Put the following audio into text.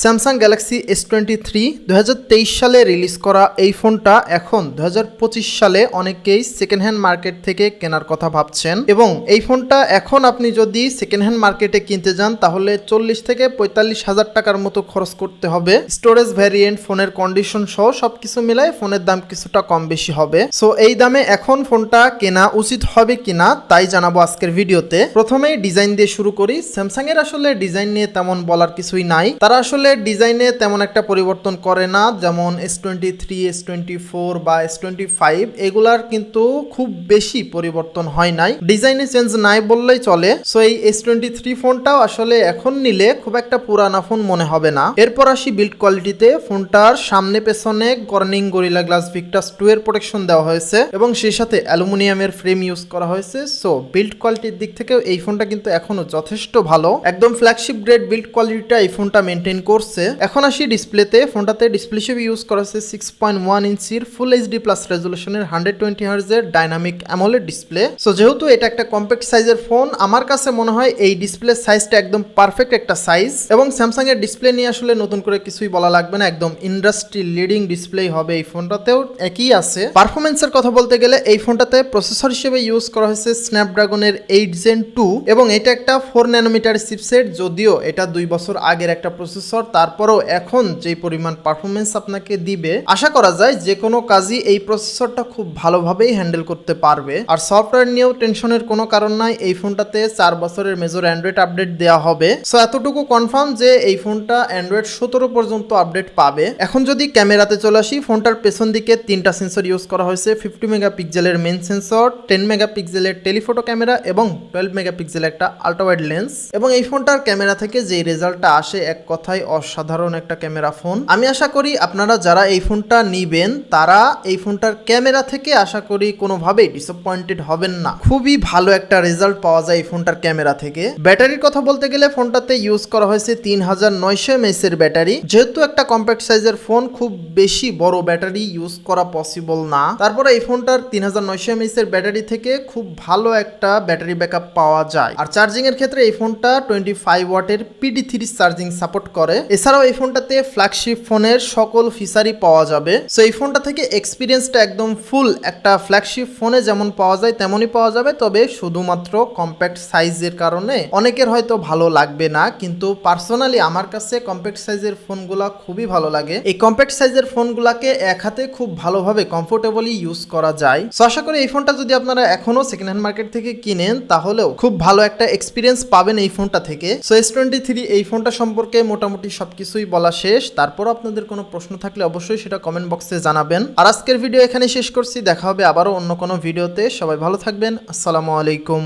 Samsung Galaxy S23 2023 সালে release করা এই ফোনটা এখন 2025 সালে অনেকেই সেকেন্ড হ্যান্ড মার্কেট থেকে কেনার কথা ভাবছেন এবং এই ফোনটা এখন আপনি যদি সেকেন্ড হ্যান্ড মার্কেটে কিনতে যান তাহলে 40 থেকে 45 হাজার টাকার মতো খরচ করতে হবে। স্টোরেজ ভ্যারিয়েন্ট, ফোনের কন্ডিশন সহ সবকিছু মিলায় ফোনের দাম কিছুটা কম বেশি হবে। সো এই দামে এখন ফোনটা কেনা উচিত হবে কিনা তাই জানাবো আজকের ভিডিওতে। প্রথমেই ডিজাইন দিয়ে শুরু করি। স্যামসাং এর আসলে ডিজাইন নিয়ে তেমন বলার কিছুই নাই, তারা আসলে ডিজাইনে তেমন একটা পরিবর্তন করে না। যেমন S23, S24 বা S25 এগুলার কিন্তু খুব বেশি পরিবর্তন হয় নাই, ডিজাইনে চেঞ্জ নাই বললেই চলে। সো এই S23 ফোনটাও আসলে এখন নিলে খুব একটা পুরানা ফোন মনে হবে না। এরপর আসি বিল্ড কোয়ালিটিতে। ফোনটার সামনে পেছনে কর্নিং গরিলা গ্লাস ভিক্টাস 2 এর প্রোটেকশন দেওয়া হয়েছে এবং সেই সাথে অ্যালুমিনিয়ামের ফ্রেম ইউজ করা হয়েছে। সো বিল্ড কোয়ালিটির দিক থেকেও এই ফোনটা কিন্তু এখনো যথেষ্ট ভালো, একদম ফ্ল্যাগশিপ গ্রেড বিল্ড কোয়ালিটিটা এই ফোনটা মেনটেন করছে। এখন আসি ডিসপ্লেতে। ফোনটাতে ডিসপ্লে হিসেবে ইউজ করা হয়েছে 6.1 ইঞ্চির ফুল এইচডি প্লাস রেজুলেশনের 120 হার্জের ডাইনামিক অ্যামোলেড ডিসপ্লে। সো যেহেতু এটা একটা কম্প্যাক্ট সাইজের ফোন, আমার কাছে মনে হয় এই ডিসপ্লে সাইজটা একদম পারফেক্ট একটা সাইজ এবং স্যামসাং এর ডিসপ্লে নিয়ে আসলে নতুন করে কিছুই বলা লাগবে না, একদম ইন্ডাস্ট্রি লিডিং ডিসপ্লে হবে। এই ফোনটাতেও একই আছে। পারফরমেন্সের কথা বলতে গেলে এই ফোনটাতে প্রসেসর হিসেবে ইউজ করা হয়েছে স্ন্যাপড্রাগনের 8 Gen 2 এবং এটা একটা 4 ন্যানোমিটার চিপসেট। যদিও এটা 2 বছর আগের একটা প্রসেসর, তারপরেও এখন যে পরিমাণ পারফরমেন্স আপনাকে দিবে আশা করা যায় যে কোনো কাজই এই প্রসেসরটা খুব ভালোভাবেই হ্যান্ডেল করতে পারবে। আর সফটওয়্যার নিয়েও টেনশনের কোনো কারণ নাই, এই ফোনটাতে 4 বছরের মেজর অ্যান্ড্রয়েড আপডেট দেওয়া হবে। সো এতটুকু কনফার্ম যে এই ফোনটা অ্যান্ড্রয়েড 17 পর্যন্ত আপডেট পাবে। এখন যদি ক্যামেরাতে চলে আসি, ফোনটার পেছন দিকে 3টা সেন্সর ইউজ করা হয়েছে। 50 মেগাপিক্সেলের মেইন সেন্সর, 10 মেগাপিক্সেলের টেলিফোটো ক্যামেরা এবং 12 মেগাপিক্সেলের একটা আল্ট্রাওয়াইড লেন্স। এবং এই ফোনটার ক্যামেরা থেকে যে রেজাল্টটা আসে এক কথায় অসাধারণ একটা ক্যামেরা ফোন। আমি আশা করি আপনারা যারা এই ফোনটা নিবেন তারা এই ফোনটার ক্যামেরা থেকে আশা করি কোনোভাবেই ডিসঅ্যাপয়েন্টেড হবেন না। খুবই ভালো একটা রেজাল্ট পাওয়া যায় এই ফোনটার ক্যামেরা থেকে। ব্যাটারির কথা বলতে গেলে ফোনটাতে ইউজ করা হয়েছে 3900 mAh এর ব্যাটারি। যেহেতু একটা কম্প্যাক্ট সাইজের ফোন, খুব বেশি বড় ব্যাটারি ইউজ করা পসিবল না। তারপরে এই ফোনটার 3900 mAh এর ব্যাটারি থেকে খুব ভালো একটা ব্যাটারি ব্যাকআপ পাওয়া যায়। আর চার্জিং এর ক্ষেত্রে এই ফোনটা 25 ওয়াটের PD3 চার্জিং সাপোর্ট করে। এছাড়াও এই ফোনটাতে ফ্ল্যাগশিপ ফোনের সকল ফিচারই পাওয়া যাবে। সো এই ফোনটা থেকে এক্সপিরিয়েন্সটা একদম ফুল একটা ফ্ল্যাগশিপ ফোনে যেমন পাওয়া যায় তেমনই পাওয়া যাবে। তবে শুধুমাত্র কম্প্যাক্ট সাইজের কারণে অনেকের হয়তো ভালো লাগবে না, কিন্তু পার্সোনালি আমার কাছে কম্প্যাক্ট সাইজের ফোনগুলা খুবই ভালো লাগে। এই কম্প্যাক্ট সাইজের ফোনগুলাকে এক হাতে খুব ভালোভাবে কমফোর্টেবলি ইউজ করা যায়। সো আশা করি এই ফোনটা যদি আপনারা এখনো সেকেন্ড হ্যান্ড মার্কেট থেকে কিনেন তাহলেও খুব ভালো একটা এক্সপিরিয়েন্স পাবেন এই ফোনটা থেকে। সো S23 এই ফোনটা সম্পর্কে মোটামুটি সবকিছুই বলা শেষ। তারপর আপনাদের কোনো প্রশ্ন থাকলে অবশ্যই সেটা কমেন্ট বক্সে জানাবেন। আর আজকের ভিডিও এখানে শেষ করছি, দেখা হবে আবারও অন্য কোনো ভিডিওতে। সবাই ভালো থাকবেন। আসসালামু আলাইকুম।